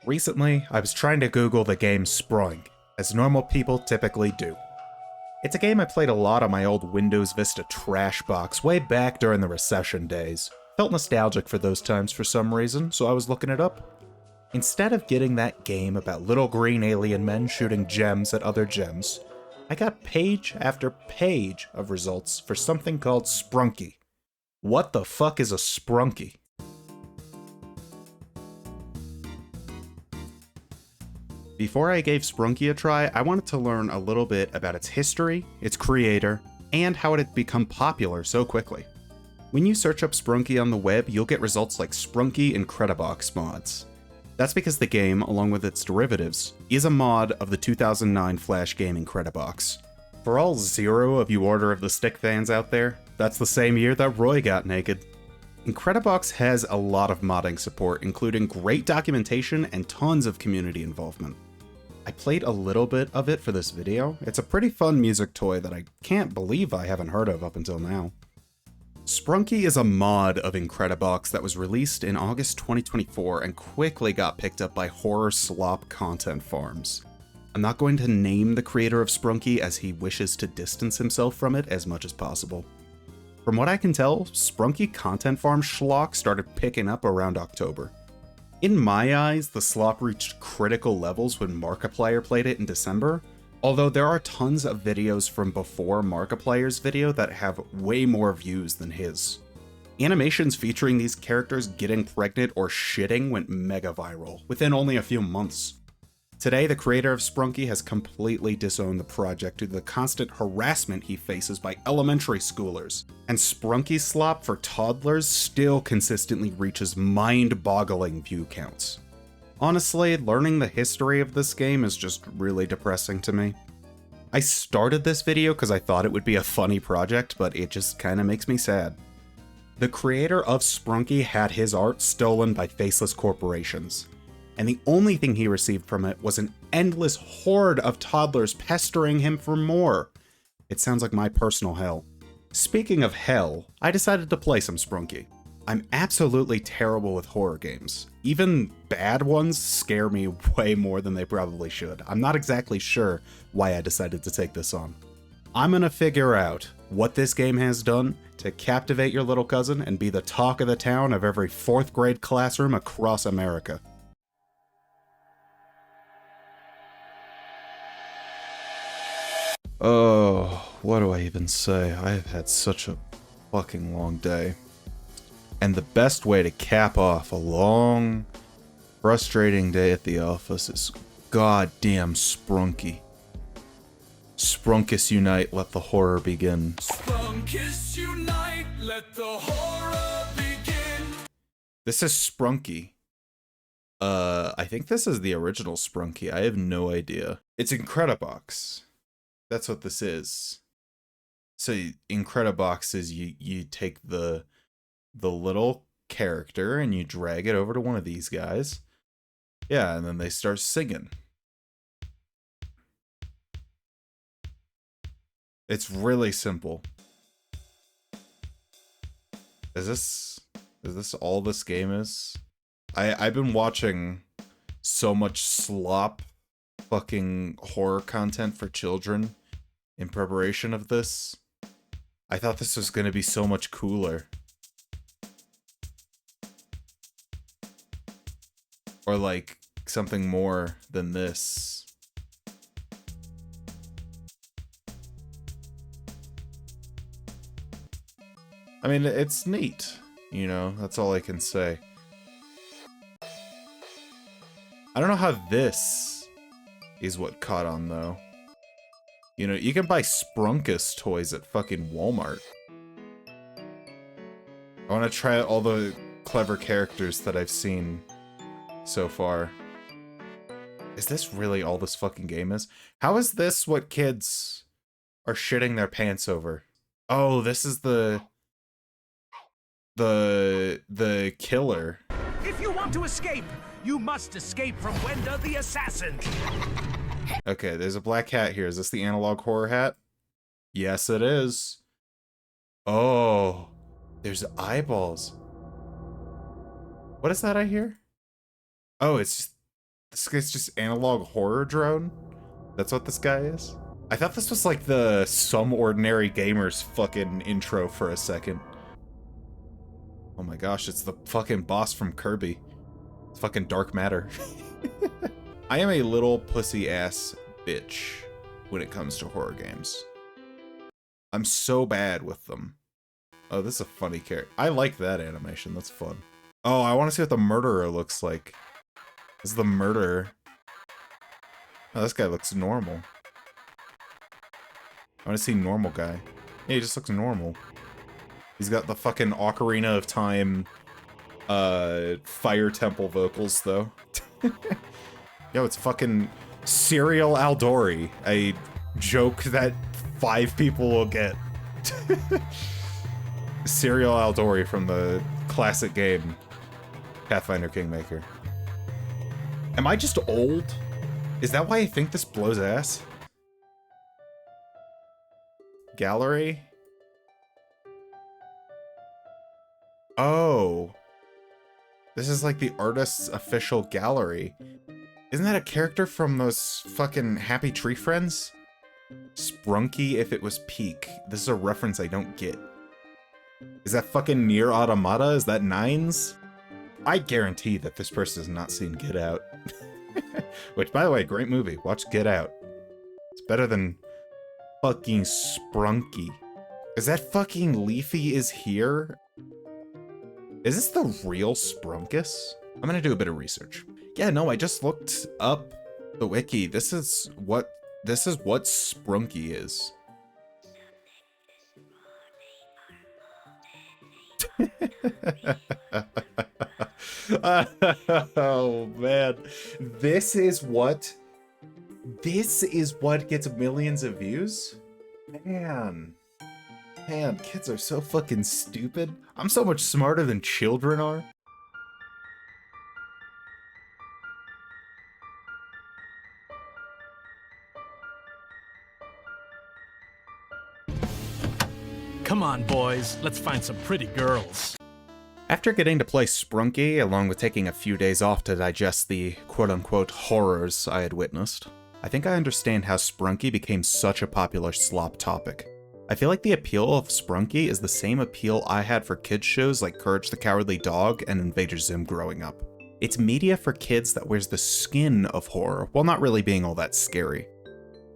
Recently, I was trying to Google the game Sprunki, as normal people typically do. It's a game I played a lot on my old Windows Vista trash box way back during the recession days. Felt nostalgic for those times for some reason, so I was looking it up. Instead of getting that game about little green alien men shooting gems at other gems, I got page after page of results for something called Sprunki. What the fuck is a Sprunki? Before I gave Sprunki a try, I wanted to learn a little bit about its history, its creator, and how it had become popular so quickly. When you search up Sprunki on the web, you'll get results like Sprunki Incredibox mods. That's because the game, along with its derivatives, is a mod of the 2009 Flash game Incredibox. For all 0 of you Order of the Stick fans out there, that's the same year that Roy got naked. Incredibox has a lot of modding support, including great documentation and tons of community involvement. I played a little bit of it for this video. It's a pretty fun music toy that I can't believe I haven't heard of up until now. Sprunki is a mod of Incredibox that was released in August 2024 and quickly got picked up by horror slop content farms. I'm not going to name the creator of Sprunki as he wishes to distance himself from it as much as possible. From what I can tell, Sprunki content farm schlock started picking up around October. In my eyes, the slop reached critical levels when Markiplier played it in December, although there are tons of videos from before Markiplier's video that have way more views than his. Animations featuring these characters getting pregnant or shitting went mega viral within only a few months. Today, the creator of Sprunki has completely disowned the project due to the constant harassment he faces by elementary schoolers, and Sprunki slop for toddlers still consistently reaches mind-boggling view counts. Honestly, learning the history of this game is just really depressing to me. I started this video because I thought it would be a funny project, but it just kinda makes me sad. The creator of Sprunki had his art stolen by faceless corporations, and the only thing he received from it was an endless horde of toddlers pestering him for more. It sounds like my personal hell. Speaking of hell, I decided to play some Sprunki. I'm absolutely terrible with horror games. Even bad ones scare me way more than they probably should. I'm not exactly sure why I decided to take this on. I'm gonna figure out what this game has done to captivate your little cousin and be the talk of the town of every 4th grade classroom across America. Oh, what do I even say? I have had such a fucking long day. And the best way to cap off a long, frustrating day at the office is goddamn Sprunki. Sprunkus unite, let the horror begin. Sprunkus unite, let the horror begin. This is Sprunki. I think this is the original Sprunki. I have no idea. It's Incredibox. That's what this is. So Incredibox is you take the little character and you drag it over to one of these guys. Yeah, and then they start singing. It's really simple. Is this all this game is? I've been watching so much slop fucking horror content for children in preparation of this. I thought this was gonna be so much cooler. Or like something more than this. I mean, it's neat, you know, that's all I can say. I don't know how this is what caught on, though. You know, you can buy Sprunkus toys at fucking Walmart. I want to try out all the clever characters that I've seen so far. Is this really all this fucking game is? How is this what kids are shitting their pants over? Oh, this is the killer. If you want to escape, you must escape from Wenda the assassin. Okay, there's a black hat here. Is this the analog horror hat? Yes, it is. Oh, there's eyeballs. What is that I hear? Oh, it's just This guy's just analog horror drone? That's what this guy is? I thought this was like the Some Ordinary Gamers fucking intro for a second. Oh my gosh, it's the fucking boss from Kirby. It's fucking dark matter. I am a little pussy ass bitch when it comes to horror games. I'm so bad with them. Oh, this is a funny character. I like that animation, that's fun. Oh, I want to see what the murderer looks like. This is the murderer. Oh, this guy looks normal. I want to see normal guy. Yeah, he just looks normal. He's got the fucking Ocarina of Time, Fire Temple vocals, though. Yo, it's fucking Serial Aldori, a joke that 5 people will get. Serial Aldori from the classic game, Pathfinder Kingmaker. Am I just old? Is that why I think this blows ass? Gallery? Oh. This is like the artist's official gallery. Isn't that a character from those fucking Happy Tree Friends? Sprunki if it was peak. This is a reference I don't get. Is that fucking Nier Automata? Is that Nines? I guarantee that this person has not seen Get Out. Which, by the way, great movie. Watch Get Out. It's better than fucking Sprunki. Is that fucking Leafy is here? Is this the real Sprunkus? I'm gonna do a bit of research. Yeah, no, I just looked up the wiki. This is what Sprunki is. Oh man, this is what gets millions of views. Man, kids are so fucking stupid. I'm so much smarter than children are. Come on, boys. Let's find some pretty girls. After getting to play Sprunki, along with taking a few days off to digest the quote-unquote horrors I had witnessed, I think I understand how Sprunki became such a popular slop topic. I feel like the appeal of Sprunki is the same appeal I had for kids shows like Courage the Cowardly Dog and Invader Zim growing up. It's media for kids that wears the skin of horror, while not really being all that scary.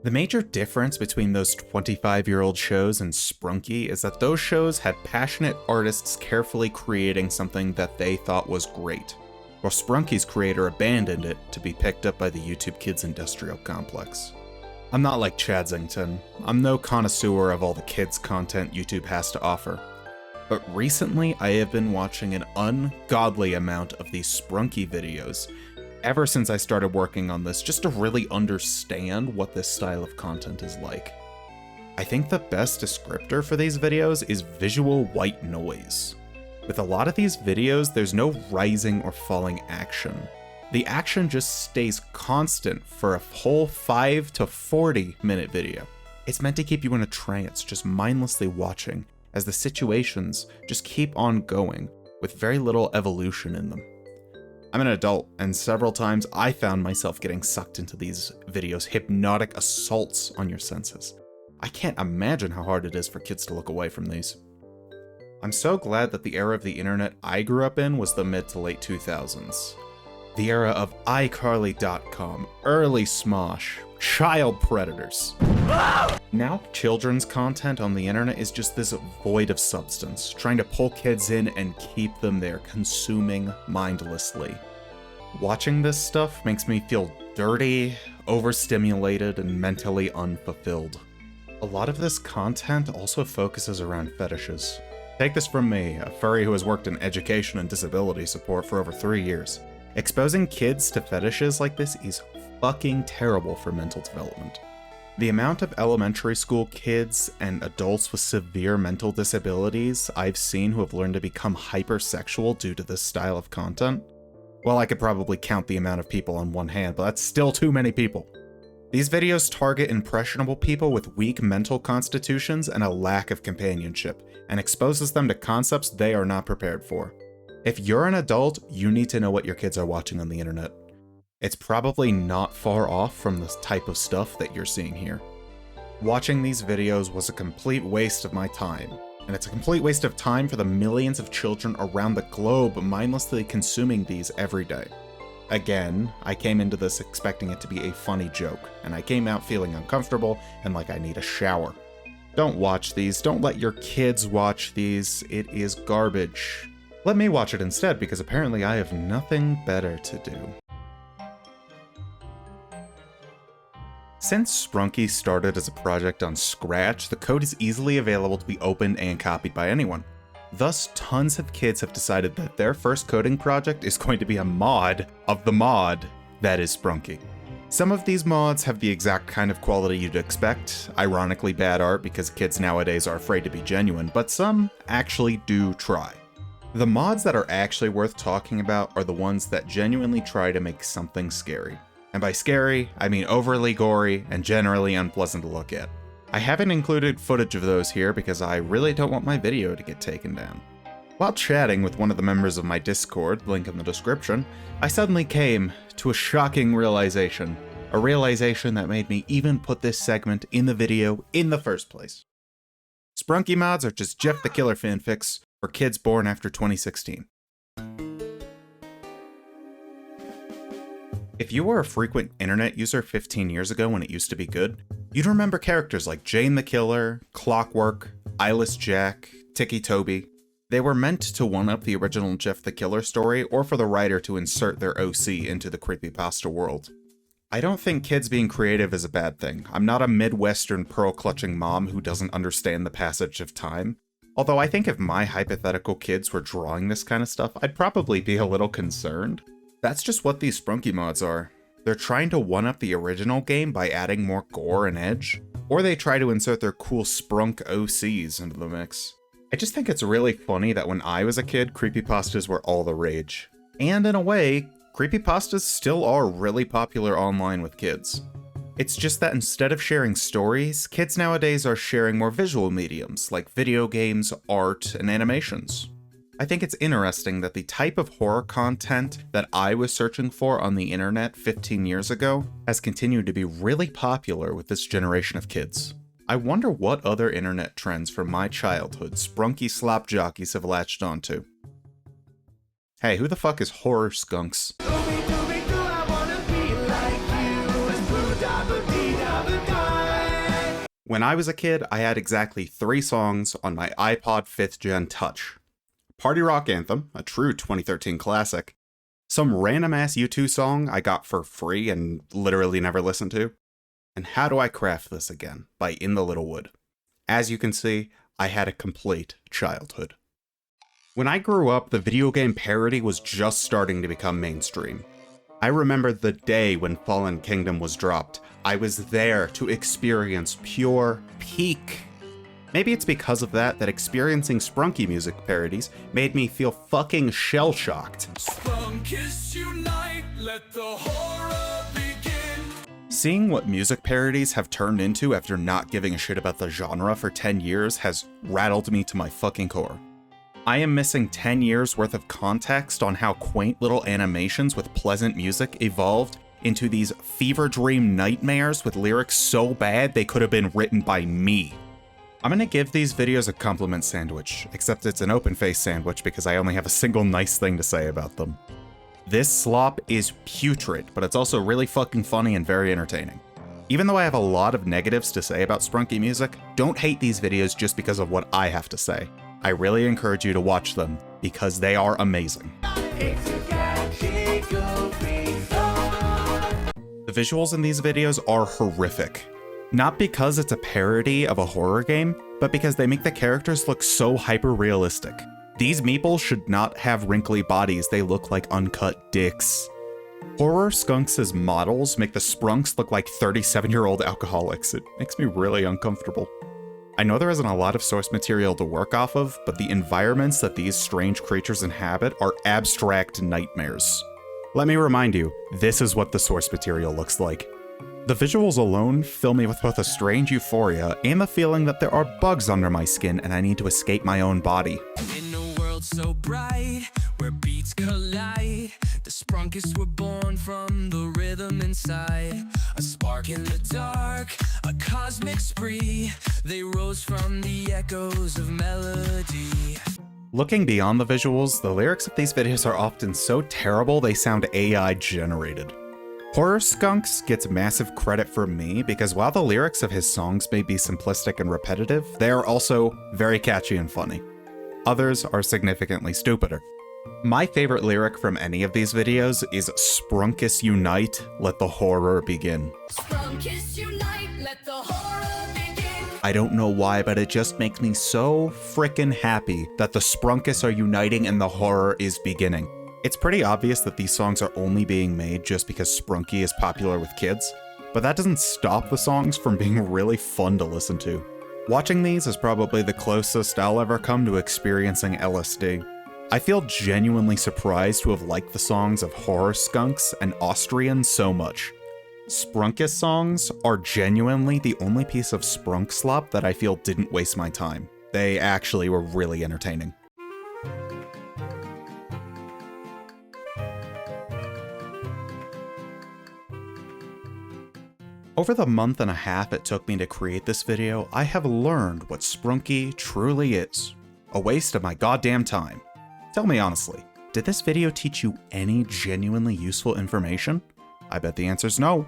The major difference between those 25-year-old shows and Sprunki is that those shows had passionate artists carefully creating something that they thought was great, while Sprunki's creator abandoned it to be picked up by the YouTube Kids industrial complex. I'm not like Chadzington. I'm no connoisseur of all the kids content YouTube has to offer. But recently I have been watching an ungodly amount of these Sprunki videos ever since I started working on this, just to really understand what this style of content is like. I think the best descriptor for these videos is visual white noise. With a lot of these videos, there's no rising or falling action. The action just stays constant for a whole 5 to 40 minute video. It's meant to keep you in a trance, just mindlessly watching, as the situations just keep on going, with very little evolution in them. I'm an adult, and several times I found myself getting sucked into these videos' hypnotic assaults on your senses. I can't imagine how hard it is for kids to look away from these. I'm so glad that the era of the internet I grew up in was the mid to late 2000s. The era of iCarly.com, early Smosh, child predators. Now, children's content on the internet is just this void of substance, trying to pull kids in and keep them there, consuming mindlessly. Watching this stuff makes me feel dirty, overstimulated, and mentally unfulfilled. A lot of this content also focuses around fetishes. Take this from me, a furry who has worked in education and disability support for over 3 years. Exposing kids to fetishes like this is fucking terrible for mental development. The amount of elementary school kids and adults with severe mental disabilities I've seen who have learned to become hypersexual due to this style of content, well, I could probably count the amount of people on one hand, but that's still too many people. These videos target impressionable people with weak mental constitutions and a lack of companionship, and exposes them to concepts they are not prepared for. If you're an adult, you need to know what your kids are watching on the internet. It's probably not far off from the type of stuff that you're seeing here. Watching these videos was a complete waste of my time, and it's a complete waste of time for the millions of children around the globe mindlessly consuming these every day. Again, I came into this expecting it to be a funny joke, and I came out feeling uncomfortable and like I need a shower. Don't watch these, don't let your kids watch these, it is garbage. Let me watch it instead, because apparently I have nothing better to do. Since Sprunki started as a project on Scratch, the code is easily available to be opened and copied by anyone. Thus, tons of kids have decided that their first coding project is going to be a mod of the mod that is Sprunki. Some of these mods have the exact kind of quality you'd expect, ironically bad art because kids nowadays are afraid to be genuine, but some actually do try. The mods that are actually worth talking about are the ones that genuinely try to make something scary. And by scary, I mean overly gory and generally unpleasant to look at. I haven't included footage of those here because I really don't want my video to get taken down. While chatting with one of the members of my Discord, link in the description, I suddenly came to a shocking realization. A realization that made me even put this segment in the video in the first place. Sprunki mods are just Jeff the Killer fanfics for kids born after 2016. If you were a frequent internet user 15 years ago when it used to be good, you'd remember characters like Jane the Killer, Clockwork, Eyeless Jack, Tiki Toby. They were meant to one-up the original Jeff the Killer story or for the writer to insert their OC into the creepypasta world. I don't think kids being creative is a bad thing. I'm not a Midwestern pearl-clutching mom who doesn't understand the passage of time. Although I think if my hypothetical kids were drawing this kind of stuff, I'd probably be a little concerned. That's just what these Sprunki mods are. They're trying to one-up the original game by adding more gore and edge, or they try to insert their cool Sprunk OCs into the mix. I just think it's really funny that when I was a kid, creepypastas were all the rage. And in a way, creepypastas still are really popular online with kids. It's just that instead of sharing stories, kids nowadays are sharing more visual mediums, like video games, art, and animations. I think it's interesting that the type of horror content that I was searching for on the internet 15 years ago has continued to be really popular with this generation of kids. I wonder what other internet trends from my childhood Sprunki slop jockeys have latched onto. Hey, who the fuck is Horror Skunks? When I was a kid, I had exactly 3 songs on my iPod 5th Gen Touch. Party Rock Anthem, a true 2013 classic, some random-ass U2 song I got for free and literally never listened to, and How Do I Craft This Again by In the Little Wood. As you can see, I had a complete childhood. When I grew up, the video game parody was just starting to become mainstream. I remember the day when Fallen Kingdom was dropped. I was there to experience pure peak. Maybe it's because of that experiencing Sprunki music parodies made me feel fucking shell-shocked. Sprunkus unite, let the horror begin. Seeing what music parodies have turned into after not giving a shit about the genre for 10 years has rattled me to my fucking core. I am missing 10 years worth of context on how quaint little animations with pleasant music evolved into these fever dream nightmares with lyrics so bad they could have been written by me. I'm gonna give these videos a compliment sandwich, except it's an open-faced sandwich because I only have a single nice thing to say about them. This slop is putrid, but it's also really fucking funny and very entertaining. Even though I have a lot of negatives to say about Sprunki music, don't hate these videos just because of what I have to say. I really encourage you to watch them, because they are amazing. The visuals in these videos are horrific. Not because it's a parody of a horror game, but because they make the characters look so hyper-realistic. These meeples should not have wrinkly bodies, they look like uncut dicks. Horror Skunks' models make the Sprunks look like 37-year-old alcoholics. It makes me really uncomfortable. I know there isn't a lot of source material to work off of, but the environments that these strange creatures inhabit are abstract nightmares. Let me remind you, this is what the source material looks like. The visuals alone fill me with both a strange euphoria and the feeling that there are bugs under my skin and I need to escape my own body. In a world so bright, where beats collide, The Sprunkus were born from the rhythm inside. A spark in the dark, a cosmic spree. They rose from the echoes of melody. Looking beyond the visuals, the lyrics of these videos are often so terrible they sound AI generated. Horror Skunx gets massive credit from me because while the lyrics of his songs may be simplistic and repetitive, they are also very catchy and funny. Others are significantly stupider. My favorite lyric from any of these videos is Sprunkus unite, let the horror begin. Sprunkus unite, let the horror begin. I don't know why, but it just makes me so frickin' happy that the Sprunkus are uniting and the horror is beginning. It's pretty obvious that these songs are only being made just because Sprunki is popular with kids, but that doesn't stop the songs from being really fun to listen to. Watching these is probably the closest I'll ever come to experiencing LSD. I feel genuinely surprised to have liked the songs of Horror Skunx and Austrian so much. Sprunkus songs are genuinely the only piece of sprunk slop that I feel didn't waste my time. They actually were really entertaining. Over the month and a half it took me to create this video, I have learned what Sprunki truly is. A waste of my goddamn time. Tell me honestly, did this video teach you any genuinely useful information? I bet the answer's no.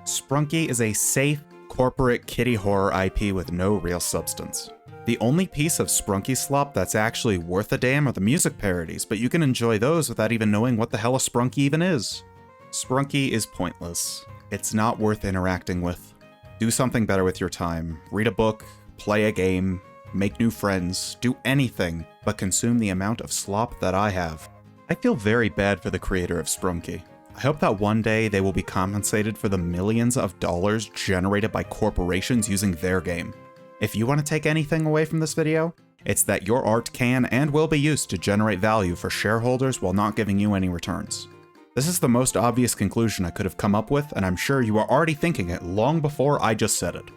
Sprunki is a safe, corporate kitty horror IP with no real substance. The only piece of Sprunki slop that's actually worth a damn are the music parodies, but you can enjoy those without even knowing what the hell a Sprunki even is. Sprunki is pointless. It's not worth interacting with. Do something better with your time. Read a book, play a game, make new friends, do anything but consume the amount of slop that I have. I feel very bad for the creator of Sprunki. I hope that one day they will be compensated for the millions of dollars generated by corporations using their game. If you want to take anything away from this video, it's that your art can and will be used to generate value for shareholders while not giving you any returns. This is the most obvious conclusion I could have come up with, and I'm sure you are already thinking it long before I just said it.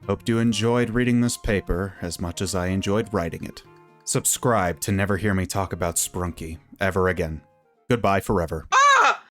Hope you enjoyed reading this paper as much as I enjoyed writing it. Subscribe to never hear me talk about Sprunki ever again. Goodbye forever.